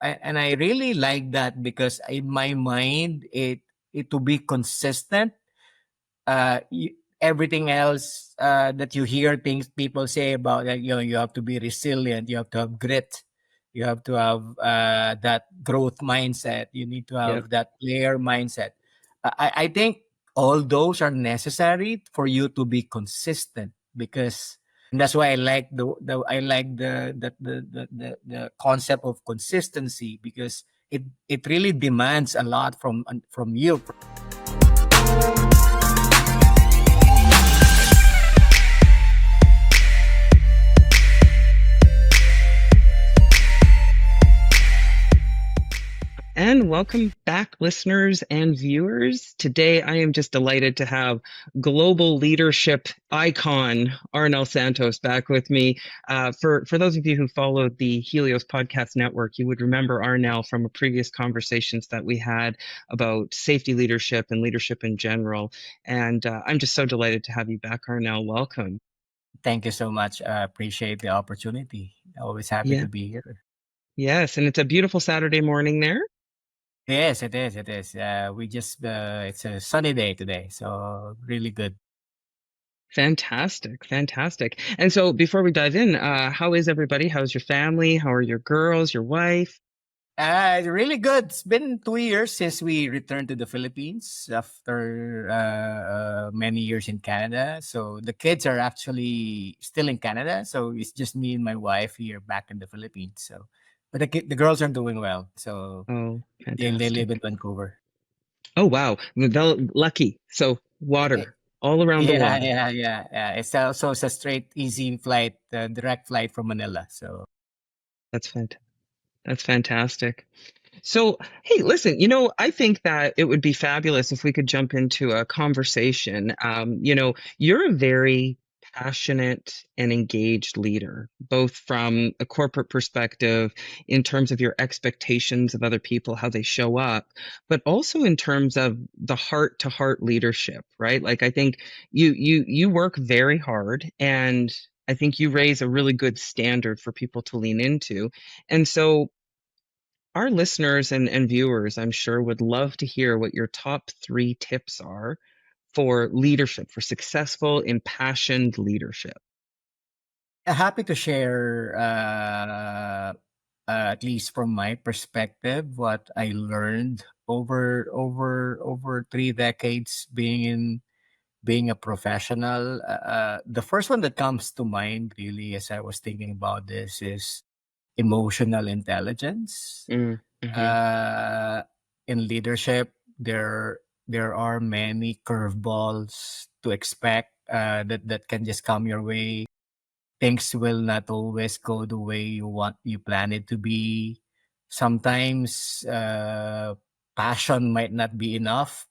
and I really like that because in my mind, it to be consistent. Everything else that you hear things people say about you have to be resilient, you have to have grit, you have to have that growth mindset, you need to Yep. have that player mindset. I think all those are necessary for you to be consistent because and that's why I like the concept of consistency because it really demands a lot from you. And welcome back, listeners and viewers. Today, I am just delighted to have global leadership icon Arnel Santos back with me. For those of you who followed the Helios Podcast Network, you would remember Arnel from a previous conversations that we had about safety leadership and leadership in general. And I'm just so delighted to have you back, Arnel. Welcome. Thank you so much. Appreciate the opportunity. Always happy Yeah. to be here. Yes, and it's a beautiful Saturday morning there. Yes, it is. It is. We just it's a sunny day today, so really good. Fantastic, fantastic. And so before we dive in, how is everybody? How's your family? How are your girls, your wife? Really good. It's been 2 years since we returned to the Philippines after many years in Canada. So the kids are actually still in Canada. So it's just me and my wife here back in the Philippines. So, but the girls are doing well. So Oh, they live in fantastic. Vancouver. Oh, wow. Lucky. So water all around the Yeah, water. yeah, yeah, yeah. It's a straight, easy flight, direct flight from Manila. So That's That's fantastic. So, hey, listen, I think that it would be fabulous if we could jump into a conversation. You're a very passionate and engaged leader, both from a corporate perspective in terms of your expectations of other people, how they show up, but also in terms of the heart to heart leadership, right? Like I think you work very hard and I think you raise a really good standard for people to lean into. And so our listeners and viewers, I'm sure, would love to hear what your top three tips are for leadership, for successful, impassioned leadership. happy to share, at least from my perspective, what I learned over 3 decades being a professional. The first one that comes to mind, really, as I was thinking about this, is emotional intelligence. Mm, hmm. Uh, in leadership, there are many curveballs to expect that can just come your way. Things will not always go the way you plan it to be. Sometimes passion might not be enough.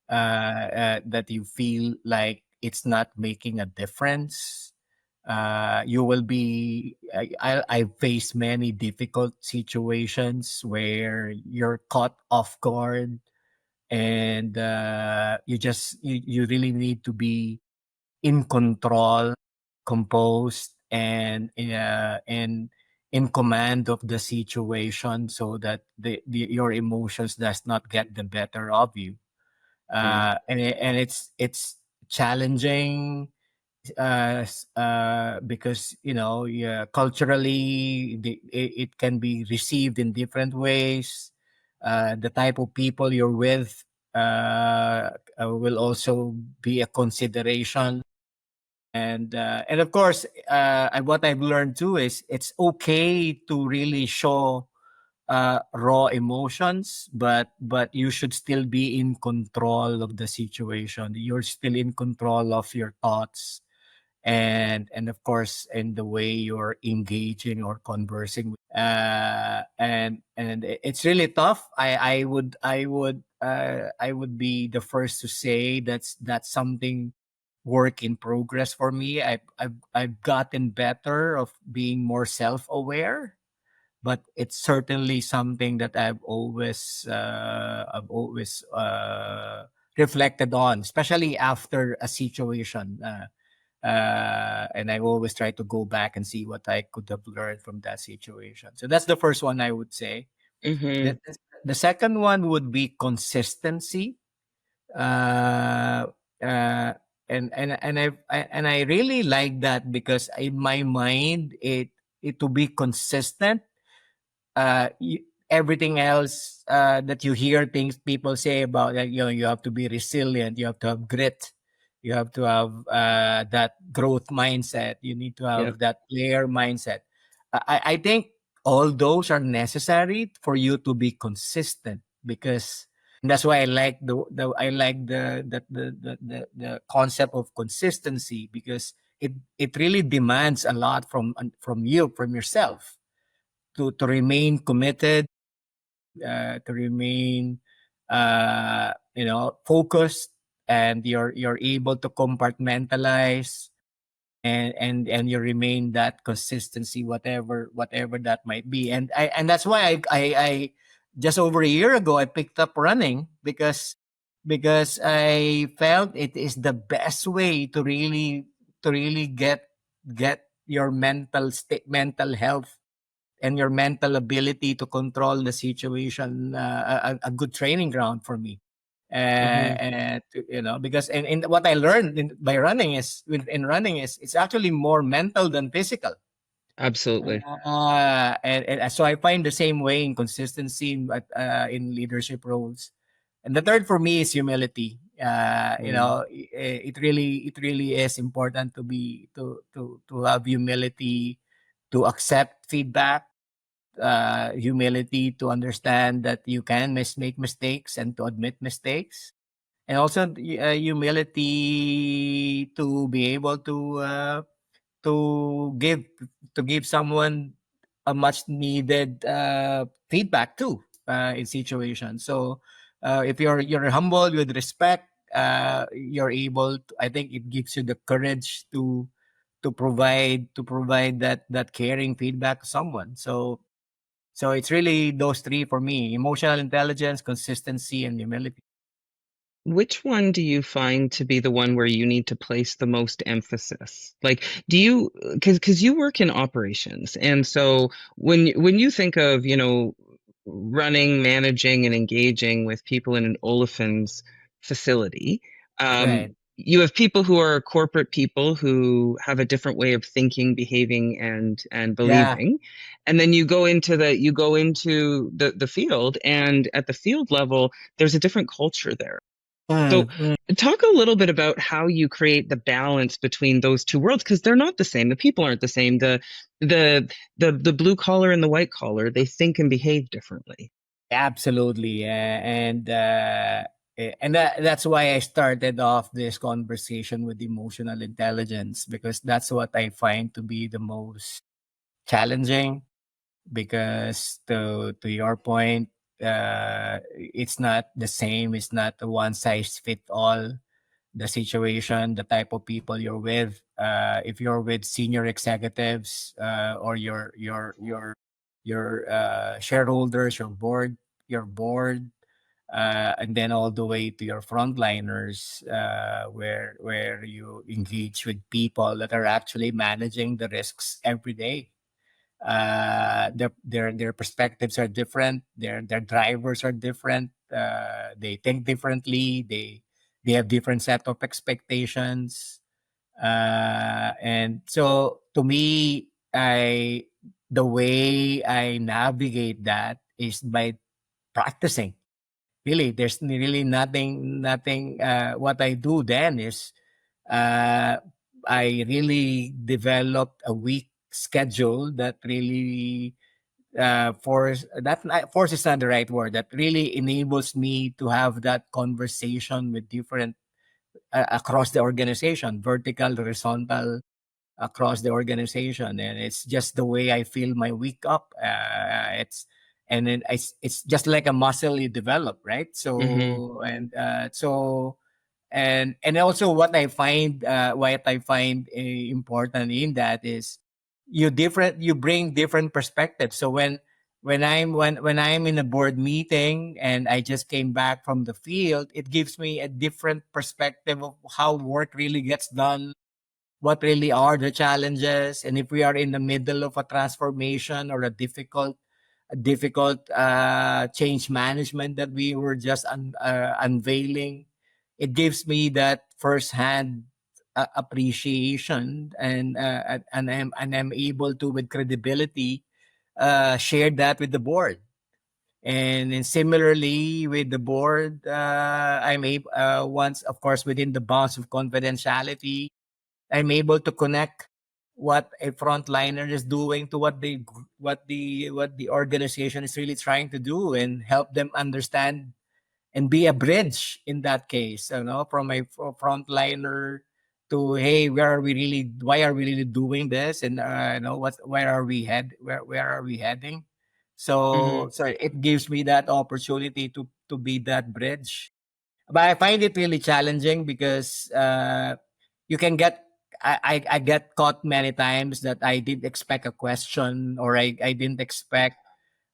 That you feel like it's not making a difference. You will be. I face many difficult situations where you're caught off guard, and you really need to be in control, composed, and in command of the situation, so that your emotions does not get the better of you. Mm, And it's challenging because yeah, culturally it can be received in different ways. The type of people you're with will also be a consideration. And of course, what I've learned too is it's okay to really show raw emotions, but you should still be in control of the situation. You're still in control of your thoughts, and of course in the way you're engaging or conversing. And it's really tough. I would be the first to say that's something work in progress for me. I've gotten better of being more self-aware, but it's certainly something that I've always reflected on, especially after a situation. And I always try to go back and see what I could have learned from that situation. So that's the first one I would say. Mhm. The second one would be consistency. Uh, uh, and I really like that because in my mind it to be consistent. Everything else that you hear things people say about, like, you have to be resilient, you have to have grit, you have to have that growth mindset, you need to Yep. have that player mindset. I think all those are necessary for you to be consistent, because and that's why I like the concept of consistency, because it really demands a lot from you, from yourself, to remain committed, to remain focused, and you're able to compartmentalize, and you remain that consistency, whatever that might be. And that's why I just over a year ago I picked up running, because I felt it is the best way to really get your mental health and your mental ability to control the situation, a good training ground for me. Mhm. Because and what I learned by running in running is it's actually more mental than physical. Absolutely. And so I find the same way in consistency in leadership roles. And the third for me is humility. Mm. It really is important to have humility, to accept feedback, humility to understand that you can make mistakes and to admit mistakes, and also humility to be able to give to give someone a much needed feedback too, in situations. So if you're humble with respect, you're able to, I think it gives you the courage to provide that caring feedback to someone. So it's really those three for me: emotional intelligence, consistency, and humility. Which one do you find to be the one where you need to place the most emphasis? Like, do you, because you work in operations, and so when you think of, running, managing, and engaging with people in an olefins facility, Right. you have people who are corporate people who have a different way of thinking, behaving, and Yeah. believing, and then you go into the field, and at the field level, there's a different culture there. So, Mm. talk a little bit about how you create the balance between those two worlds, because they're not the same. The people aren't the same. The the blue collar and the white collar, they think and behave differently. Absolutely. And that's why I started off this conversation with emotional intelligence, because that's what I find to be the most challenging. Because to your point, it's not the same. It's not a one size fit all. The situation, the type of people you're with. If you're with senior executives, or your shareholders, your board, and then all the way to your frontliners, where you engage with people that are actually managing the risks every day. Their perspectives are different. Their drivers are different. They think differently. They have different set of expectations. And so to me, I the way I navigate that is by practicing. Really, there's really nothing. What I do then is, uh, I really developed a week schedule that really force is not the right word, that really enables me to have that conversation with different, across the organization, vertical, horizontal, across the organization. And it's just the way I feel my week up. It's and then it's just like a muscle you develop, right? Hmm. And also what I find important in that is you bring different perspectives. So when I'm in a board meeting and I just came back from the field, it gives me a different perspective of how work really gets done, what really are the challenges, and if we are in the middle of a transformation or a difficult difficult change management that we were just unveiling. It gives me that firsthand appreciation, and I'm able to, with credibility, share that with the board. And then similarly with the board, I'm able, once, of course, within the bounds of confidentiality, I'm able to connect what a frontliner is doing to what the organization is really trying to do, and help them understand and be a bridge in that case, from a frontliner to, hey, why are we really doing this, and where are we heading? Hmm. So it gives me that opportunity to be that bridge. But I find it really challenging because you can get I get caught many times that I didn't expect a question, or I didn't expect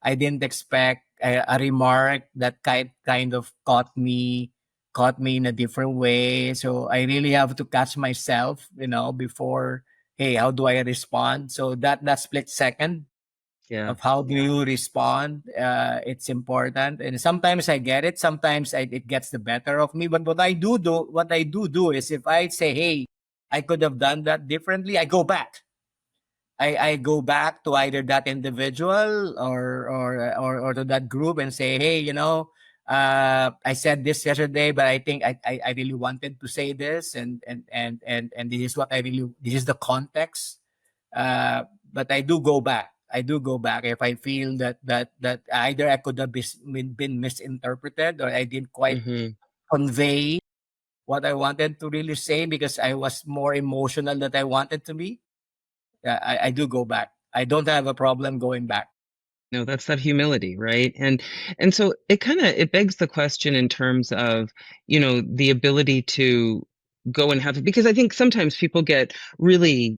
a remark that kind of caught me in a different way. So I really have to catch myself, before, hey, how do I respond? So that split second Yeah. of how do you respond, it's important. And sometimes I get it, sometimes it gets the better of me. But what I do is, if I say, hey, I could have done that differently, I go back. I go back to either that individual, or to that group, and say, hey, I said this yesterday, but I think I really wanted to say this, and this is the context. But I do go back. I do go back if I feel that either I could have been misinterpreted, or I didn't quite Hmm. convey what I wanted to really say because I was more emotional than I wanted to be. Yeah, I do go back. I don't have a problem going back. No, that's that humility, right? And so it begs the question in terms of, the ability to go and have, because I think sometimes people get really,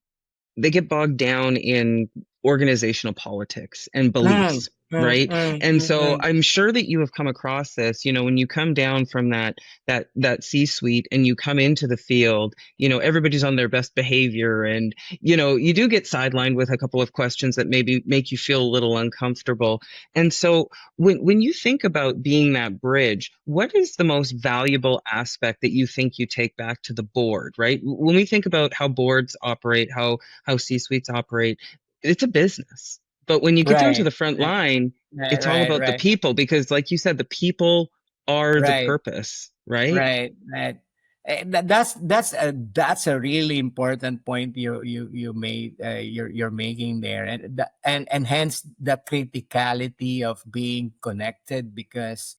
they get bogged down in organizational politics and Mm, beliefs, mm, right? mm, And mm, so mm. I'm sure that you have come across this, when you come down from that C-suite and you come into the field, everybody's on their best behavior, and you do get sidelined with a couple of questions that maybe make you feel a little uncomfortable. And so when you think about being that bridge, what is the most valuable aspect that you think you take back to the board, right? When we think about how boards operate, how C-suites operate, it's a business. But when you get down to Right, the front right, line, right, it's all right, about the right, people, because like you said, the people are the right, purpose, right? right, right. That's a really important point you're making there, and hence the criticality of being connected, because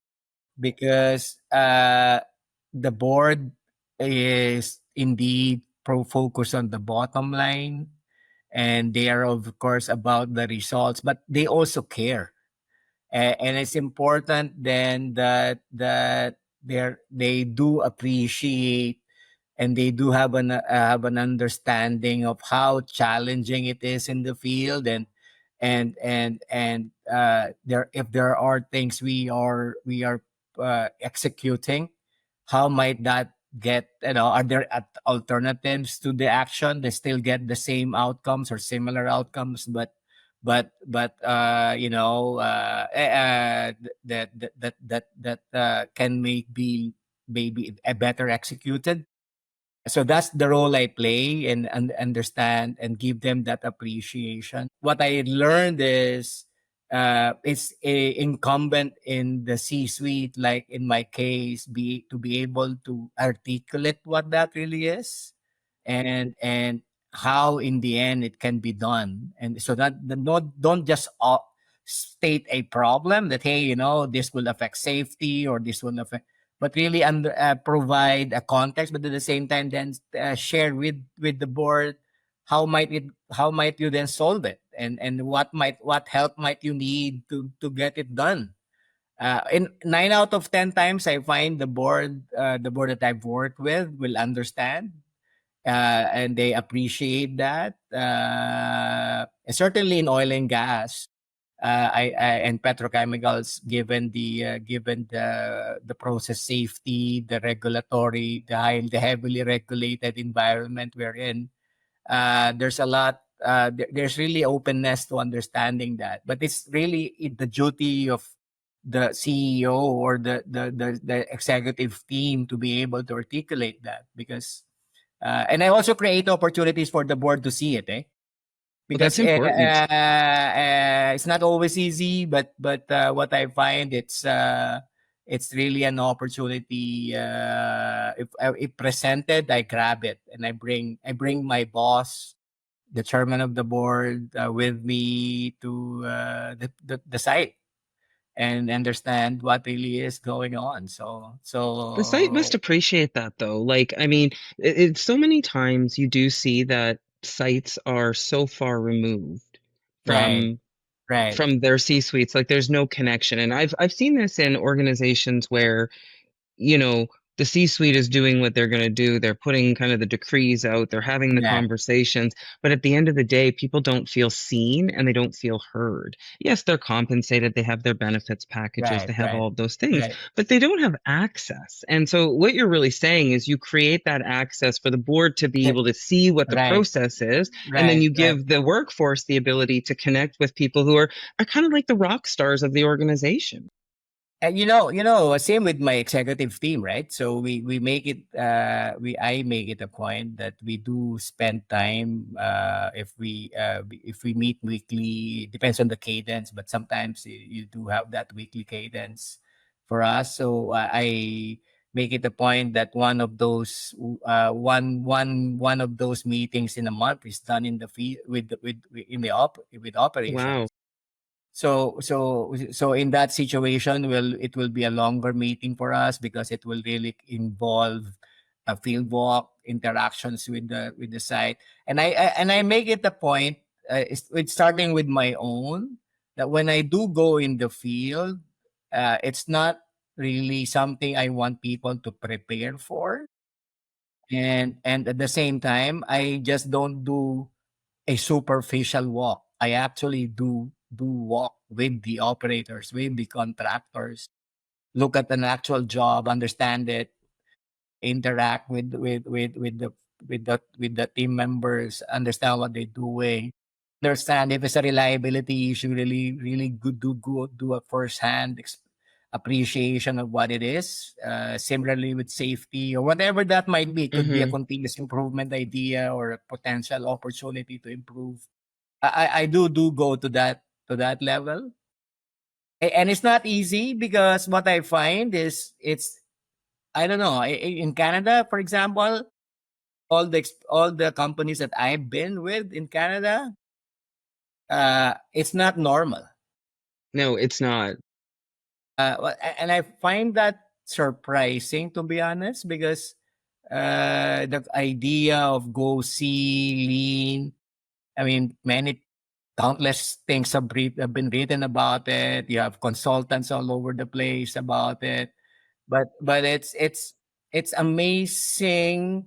the board is indeed focused on the bottom line, and they are, of course, about the results, but they also care. And it's important then that they do appreciate, and they do have an understanding of how challenging it is in the field, and there, if there are things we are executing, how might that get, are there alternatives to the action that still get the same outcomes or similar outcomes, but that can be maybe a better executed. So that's the role I play, and understand and give them that appreciation. What I learned is, it's incumbent in the C-suite, like in my case, to be able to articulate what that really is, and how in the end it can be done. And so that the not don't just state a problem that, hey, this will affect safety, or this will affect, but really provide a context, but at the same time then share with the board how might you then solve it, and what help might you need to get it done. In 9 out of 10 times, I find the board that I've worked with will understand, and they appreciate that. And certainly in oil and gas, and petrochemicals, given the process safety, the regulatory, the heavily regulated environment we're in, there's a lot. there's really openness to understanding that. But it's really the duty of the CEO or the executive team to be able to articulate that, because and I also create opportunities for the board to see it, Well, because that's important. it's not always easy, but what I find, it's really an opportunity. If presented, I grab it, and I bring my boss, the chairman of the board, with me to the site, and understand what really is going on. The site must appreciate that though. Like, I mean, it's so many times you do see that sites are so far removed Right, from right, their C-suites. Like there's no connection. And I've seen this in organizations where you know, the C-suite is doing what they're going to do. They're putting kind of the decrees out, they're having the yeah, conversations. But at the end of the day, people don't feel seen and they don't feel heard. Yes, they're compensated, they have their benefits packages, right, they have right, all of those things, right. but they don't have access. And so, what you're really saying is you create that access for the board to be The- able to see what the right, process is. And then right, you right. give the workforce the ability to connect with people who are kind of like the rock stars of the organization. Same with my executive team, right? So we make it I make it a point that we do spend time, if we meet weekly, depends on the cadence, but sometimes you do have that weekly cadence for us. So I make it a point that one of those meetings in a month is done in the field with Wow. operations. So in that situation, it will be a longer meeting for us, because it will really involve a field walk, interactions with the site, and I make it a point, it's starting with my own, that when I do go in the field, it's not really something I want people to prepare for, and at the same time, I just don't do a superficial walk. I actually do walk with the operators, with the contractors, look at an actual job, understand it, interact with the team members, understand what they're doing, understand if it's a reliability issue, really really do a first hand appreciation of what it is. Similarly with safety or whatever that might be, it could be a Mm-hmm. continuous improvement idea or a potential opportunity to improve. I do go to that level. And it's not easy, because what I find is, it's I don't know, in Canada, for example, all the companies that I've been with in Canada, it's not normal. No, it's not. And I find that surprising, to be honest, because the idea of go see lean, I mean, many countless things have been written about it. You have consultants all over the place about it, but it's amazing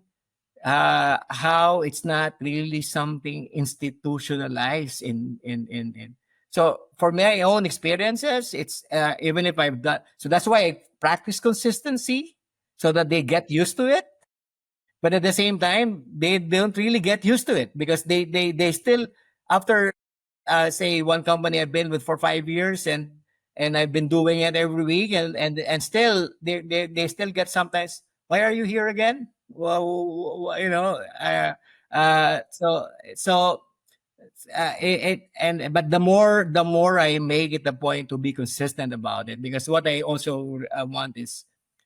how it's not really something institutionalized in. So for my own experiences, it's even if I've done, so that's why I practice consistency, so that they get used to it. But at the same time, they don't really get used to it, because they still, after say one company I've been with for 5 years, and I've been doing it every week, and still they still get sometimes, why are you here again? Well, so and but the more I make it a point to be consistent about it, because what I also want is,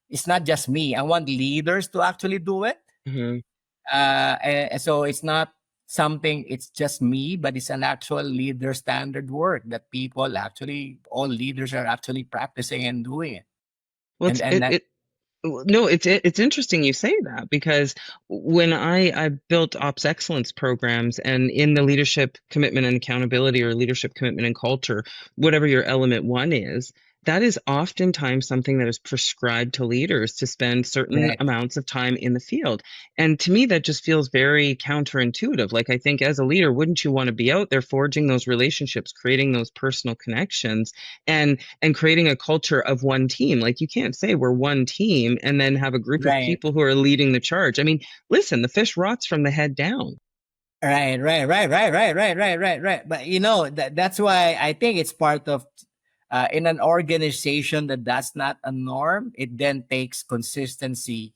it's not just me. I want leaders to actually do it. Mm-hmm. So it's not something, it's just me, but it's an actual leader standard work that people actually, all leaders are actually practicing and doing it. Well, And that, no, it's interesting you say that because when I built ops excellence programs and in the leadership commitment and accountability or leadership commitment and culture, whatever your element one is, that is oftentimes something that is prescribed to leaders to spend certain right, amounts of time in the field. And to me, that just feels very counterintuitive. Like I think as a leader, wouldn't you want to be out there forging those relationships, creating those personal connections? And creating a culture of one team. Like you can't say we're one team and then have a group of right. people who are leading the charge. I mean, listen, the fish rots from the head down. Right. But that's why I think it's part of in an organization that's not a norm. It then takes consistency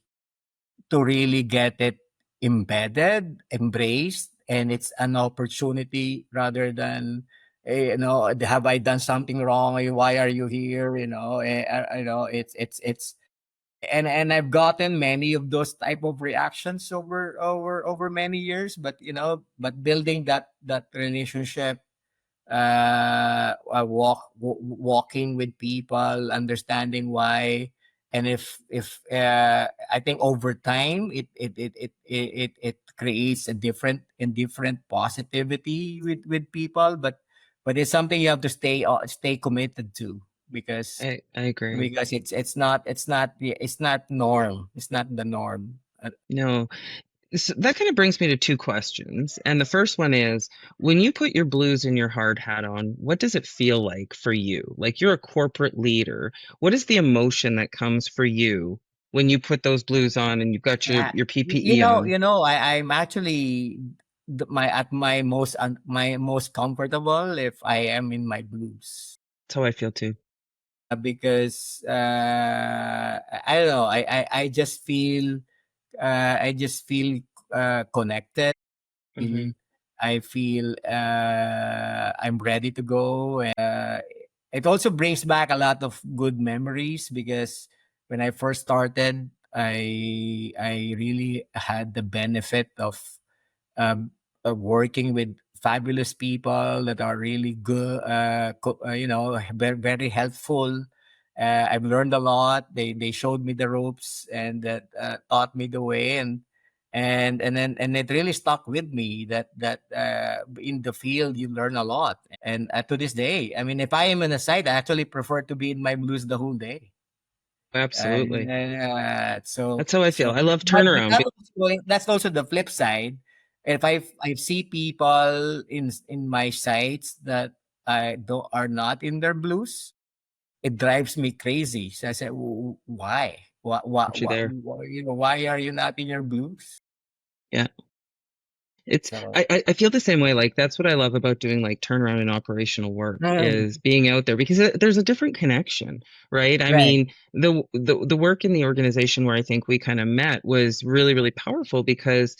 to really get it embedded, embraced, and it's an opportunity rather than, have I done something wrong? Why are you here? It's and I've gotten many of those type of reactions over many years, but building that relationship, walking with people, understanding why, and if I think over time it creates a different positivity with people, but it's something you have to stay committed to, because I agree. it's not norm, it's not the norm. No. So that kind of brings me to two questions. And the first one is, when you put your blues and your hard hat on, what does it feel like for you? Like, you're a corporate leader. What is the emotion that comes for you when you put those blues on and you've got your Yeah, your PPE on? I'm actually my most comfortable if I am in my blues. That's how I feel too. Because I don't know, I just feel connected. Hmm. I feel I'm ready to go. It also brings back a lot of good memories, because when I first started, I really had the benefit um, of working with fabulous people that are really good, very, very helpful. I've learned a lot. They showed me the ropes, and that taught me the way, and it really stuck with me that in the field you learn a lot. And to this day, I mean, if I am in a site, I actually prefer to be in my blues the whole day. And Absolutely. so That's how I feel. so I love but turnaround. that's also the flip side. If I see people in my sites that I don't are not in their blues, it drives me crazy. So I said, Why? Aren't you there? Why are you not in your blues?" Yeah. It's So I feel the same way. Like, that's what I love about doing like turnaround and operational work, mm, is being out there, because there's a different connection, right? I right, mean, the work in the organization where I think we kind of met was really, really powerful, because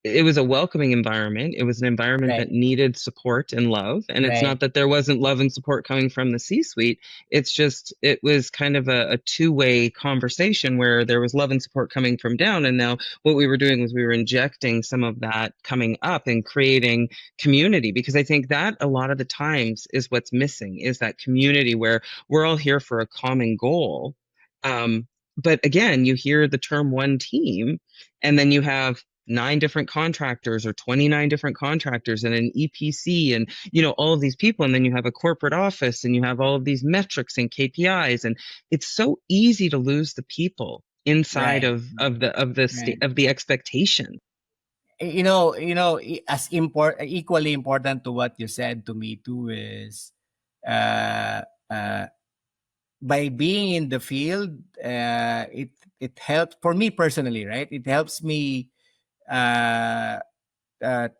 it was a welcoming environment. It was an environment right, that needed support and love. And it's right, not that there wasn't love and support coming from the C-suite. It's just, it was kind of a two-way conversation where there was love and support coming from down. And now what we were doing was we were injecting some of that coming up and creating community, because I think that a lot of the times is what's missing, is that community where we're all here for a common goal. But again, you hear the term one team, and then you have nine different contractors or 29 different contractors and an EPC, and all of these people, and then you have a corporate office, and you have all of these metrics and KPIs, and it's so easy to lose the people inside right, of right. the expectation. As equally important to what you said to me too is, uh, uh, by being in the field, it helps for me personally, right? It helps me uh,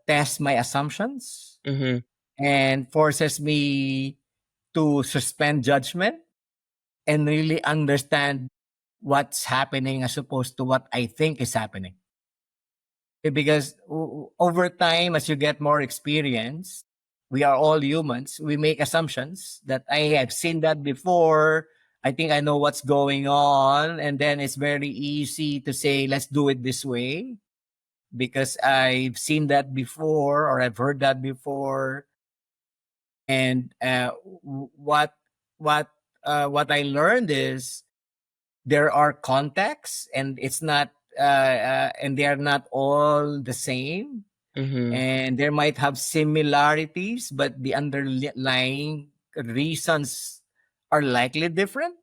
test my assumptions, Hmm. and forces me to suspend judgment and really understand what's happening as opposed to what I think is happening. Because over time, as you get more experience, we are all humans. We make assumptions that I have seen that before. I think I know what's going on. And then it's very easy to say, let's do it this way because I've seen that before or I've heard that before. And what what I learned is there are contexts, and it's not and they are not all the same, Hmm. and there might have similarities, but the underlying reasons are likely different.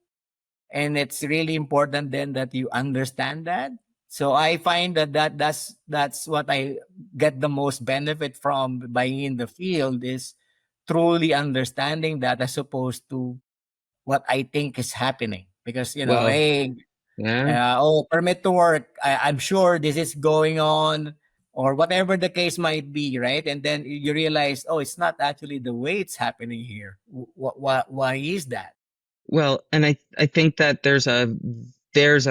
And it's really important then that you understand that. So I find that's what I get the most benefit from by in the field is truly understanding that as opposed to what I think is happening. Because Well, hey, yeah. permit to work. I'm sure this is going on. or whatever the case might be, right? And then you realize, oh, it's not actually the way it's happening here. Why is that? Well, and I think that there's a there's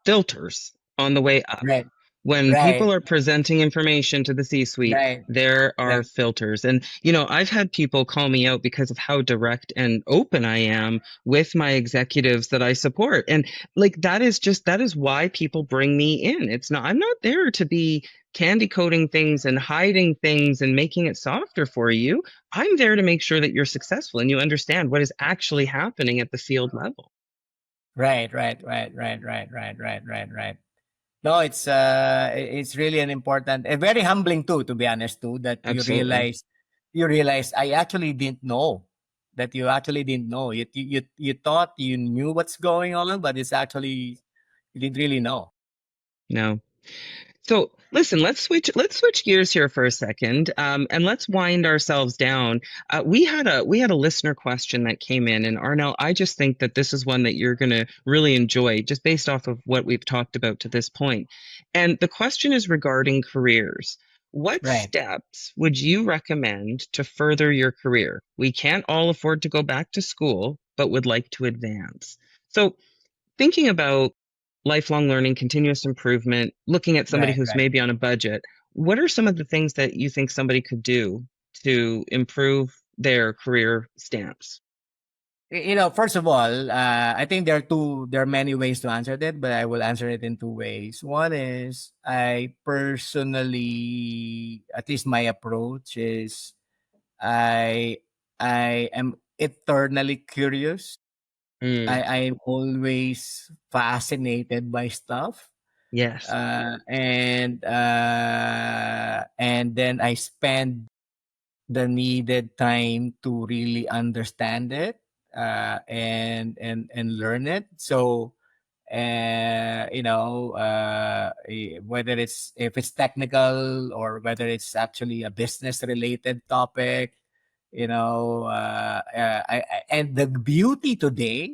filters on the way up. Right, When right, people are presenting information to the C-suite, right, there are right, filters. And, I've had people call me out because of how direct and open I am with my executives that I support. And like that is why people bring me in. I'm not there to be candy coating things and hiding things and making it softer for you. I'm there to make sure that you're successful and you understand what is actually happening at the field level. right. No, it's really an important and very humbling too, to be honest too, that Absolutely. you realize I actually didn't know that you actually didn't know. You thought you knew what's going on, but it's actually you didn't really know. No. So listen, let's switch gears here for a second, and let's wind ourselves down. We had a listener question that came in, and Arnel, I just think that this is one that you're going to really enjoy, just based off of what we've talked about to this point. And the question is regarding careers. What Right. steps would you recommend to further your career? We can't all afford to go back to school, but would like to advance. So thinking about lifelong learning, continuous improvement, looking at somebody Right, who's right. maybe on a budget, what are some of the things that you think somebody could do to improve their career stance? First of all, I think there are many ways to answer that, but I will answer it in two ways. One is I personally, at least my approach is I I am eternally curious. Mm, I'm always fascinated by stuff. yes. And then I spend the needed time to really understand it, and learn it. So whether it's if it's technical or whether it's actually a business related topic, and the beauty today,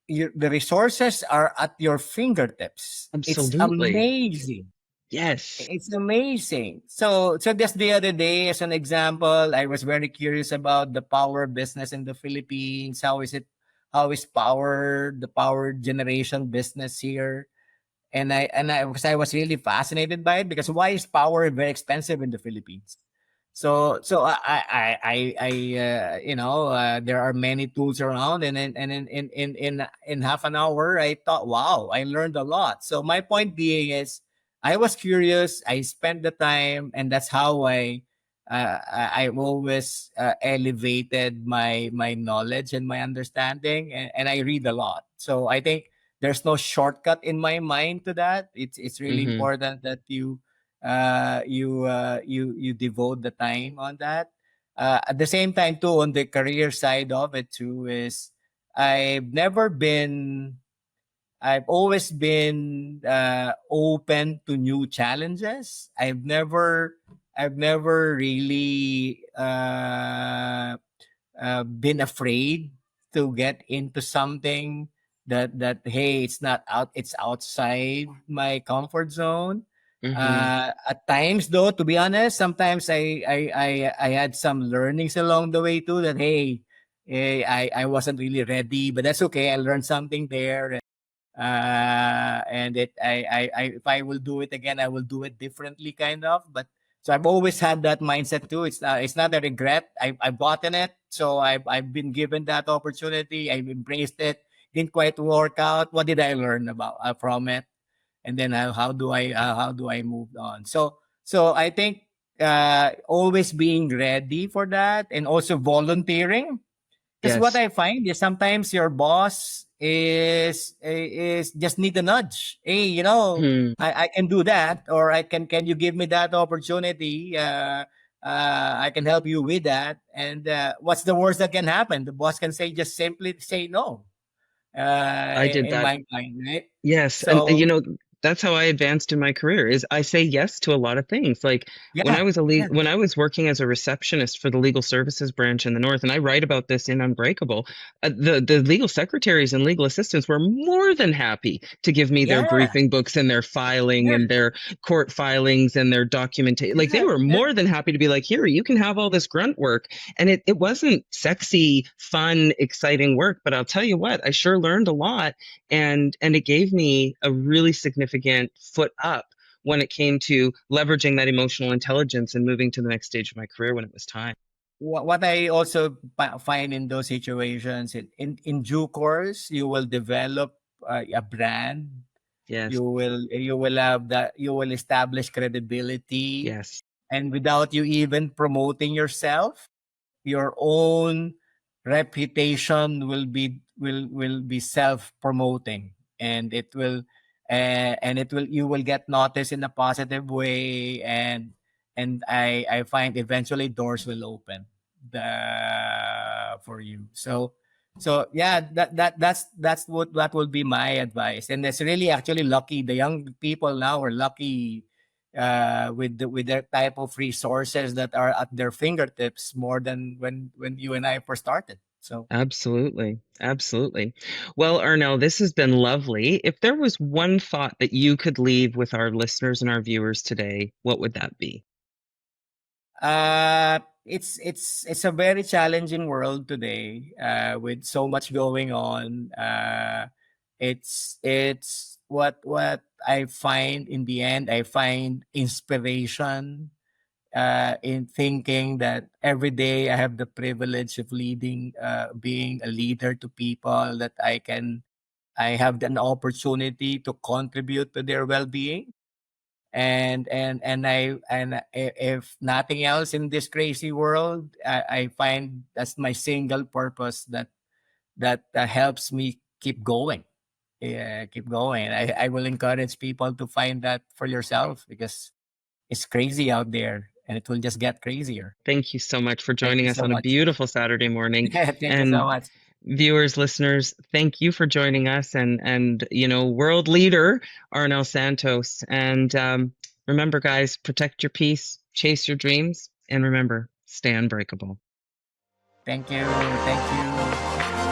the resources are at your fingertips. It's Absolutely. amazing. Yes. It's amazing. So just the other day, as an example, I was very curious about the power business in the Philippines. How is the power generation business here? Because I was really fascinated by it, because why is power very expensive in the Philippines? So there are many tools around, and in half an hour I thought, wow, I learned a lot. So my point being is, I was curious, I spent the time, and that's how I've always elevated my knowledge and my understanding, and I read a lot. So I think there's no shortcut in my mind to that. It's really Mm-hmm. important that you devote the time on that. At the same time too, on the career side of it too, is I've never been I've always been open to new challenges. I've never really been afraid to get into something that hey, it's outside my comfort zone. Mm-hmm. At times though, to be honest, sometimes I had some learnings along the way too, that hey, I wasn't really ready, but that's okay. I learned something there. And if I will do it again, I will do it differently, kind of. But so I've always had that mindset too. It's not a regret. I've gotten it, so I've been given that opportunity. I've embraced it. Didn't quite work out. What did I learn about from it? And then how do I move on? So I think always being ready for that, and also volunteering, because what Yes. I find is sometimes your boss is just need a nudge. Hey, Hmm. I can do that, or can you give me that opportunity? I can help you with that. And what's the worst that can happen? The boss can say, just simply say no. I did In that. my mind, right? Yes. And So that's how I advanced in my career is I say yes to a lot of things. Like Yeah, yeah, when I was working as a receptionist for the legal services branch in the North, and I write about this in Unbreakable, the legal secretaries and legal assistants were more than happy to give me their yeah, briefing books and their filing yeah, and their court filings and their documentation. Like they yeah, were yeah. more than happy to be like, here, you can have all this grunt work. And it wasn't sexy, fun, exciting work, but I'll tell you what, I sure learned a lot, and it gave me a really significant foot up when it came to leveraging that emotional intelligence and moving to the next stage of my career when it was time. What I also find in those situations, in due course, you will develop a brand. Yes, You will have that. You will establish credibility, yes, and without you even promoting yourself, your own reputation will be self promoting, and it will you will get noticed in a positive way, and I find eventually doors will open the for you. So yeah, that's what that will be my advice, and it's really actually lucky. The young people now are lucky with their type of resources that are at their fingertips more than when you and I first started. So absolutely. Absolutely. Well, Arnel, this has been lovely. If there was one thought that you could leave with our listeners and our viewers today, what would that be? it's a very challenging world today with so much going on. It's what I find in the end. I find inspiration in thinking that every day I have the privilege of leading, being a leader to people that I have an opportunity to contribute to their well-being. If nothing else in this crazy world, I find that's my single purpose that helps me keep going. Yeah, keep going. I will encourage people to find that for yourself because it's crazy out there and it will just get crazier. Thank you so much for Thank joining you us so on a much. beautiful Saturday morning. Thank you so And much. viewers, listeners, thank you for joining us and world leader Arnel Santos. And remember, guys, protect your peace, chase your dreams, and remember, stay unbreakable. Thank you. Thank you.